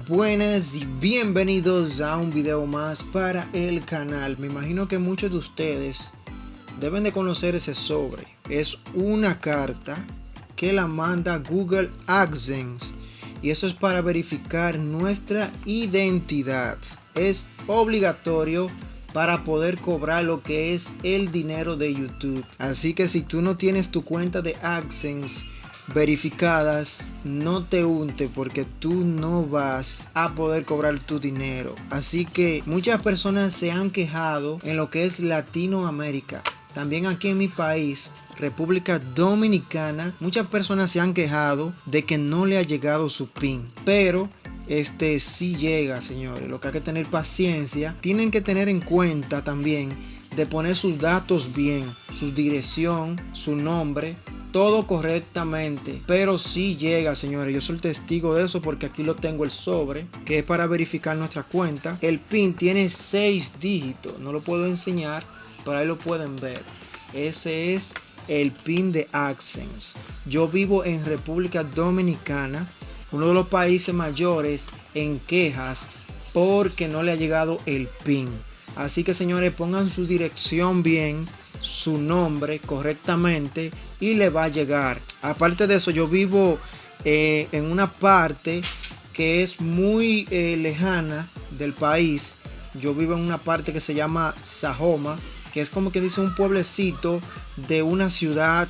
Buenas y bienvenidos a un video más para el canal. Me imagino que muchos de ustedes deben de conocer ese sobre. Es una carta que la manda Google AdSense y eso es para verificar nuestra identidad. Es obligatorio para poder cobrar lo que es el dinero de YouTube. Así que si tú no tienes tu cuenta de AdSense verificadas, no te unte porque tú no vas a poder cobrar tu dinero. Así que muchas personas se han quejado en lo que es Latinoamérica. También aquí en mi país, República Dominicana, muchas personas se han quejado de que no le ha llegado su PIN. Pero sí llega, señores. Lo que hay que tener paciencia. Tienen que tener en cuenta también de poner sus datos bien, su dirección, su nombre, todo correctamente. Pero sí llega, señores. Yo soy el testigo de eso porque aquí lo tengo el sobre, que es para verificar nuestra cuenta. El PIN tiene 6 dígitos. No lo puedo enseñar, pero ahí lo pueden ver. Ese es el PIN de AdSense. Yo vivo en República Dominicana, uno de los países mayores en quejas porque no le ha llegado el PIN. Así que, señores, pongan su dirección bien, su nombre correctamente y le va a llegar. Aparte de eso, yo vivo en una parte que es muy lejana del país. Yo vivo en una parte que se llama Sajoma, que es como que dice un pueblecito de una ciudad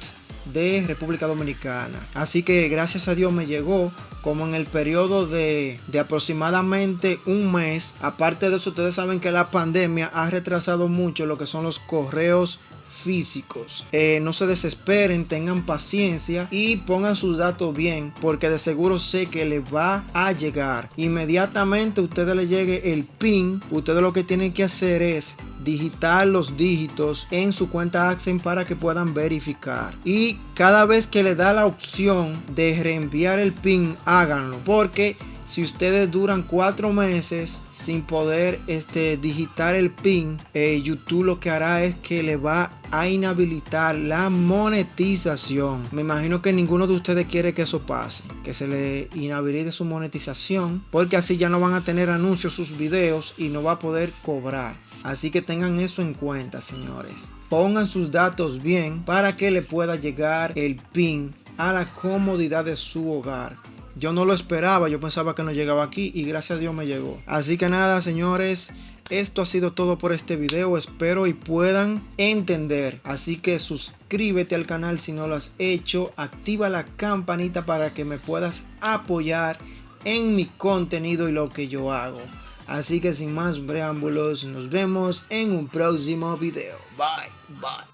de República Dominicana. Así que gracias a Dios me llegó como en el periodo de aproximadamente un mes. Aparte de eso, ustedes saben que la pandemia ha retrasado mucho lo que son los correos físicos. No se desesperen, tengan paciencia y pongan sus datos bien, porque de seguro sé que les va a llegar. Inmediatamente ustedes le llegue el PIN, ustedes lo que tienen que hacer es digitar los dígitos en su cuenta AdSense para que puedan verificar. Y cada vez que le da la opción de reenviar el PIN, háganlo, porque si ustedes duran 4 meses sin poder digitar el PIN, YouTube lo que hará es que le va a inhabilitar la monetización. Me imagino que ninguno de ustedes quiere que eso pase, que se le inhabilite su monetización, porque así ya no van a tener anuncios sus videos y no va a poder cobrar. Así que tengan eso en cuenta, señores. Pongan sus datos bien para que le pueda llegar el PIN a la comodidad de su hogar. Yo no lo esperaba, yo pensaba que no llegaba aquí y gracias a Dios me llegó. Así que nada, señores, esto ha sido todo por este video. Espero y puedan entender. Así que suscríbete al canal si no lo has hecho. Activa la campanita para que me puedas apoyar en mi contenido y lo que yo hago. Así que sin más preámbulos, nos vemos en un próximo video. Bye, bye.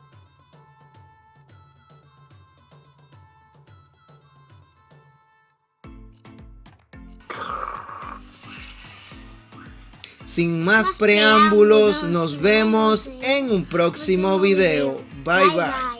Sin más preámbulos, nos vemos en un próximo video. Bye, bye.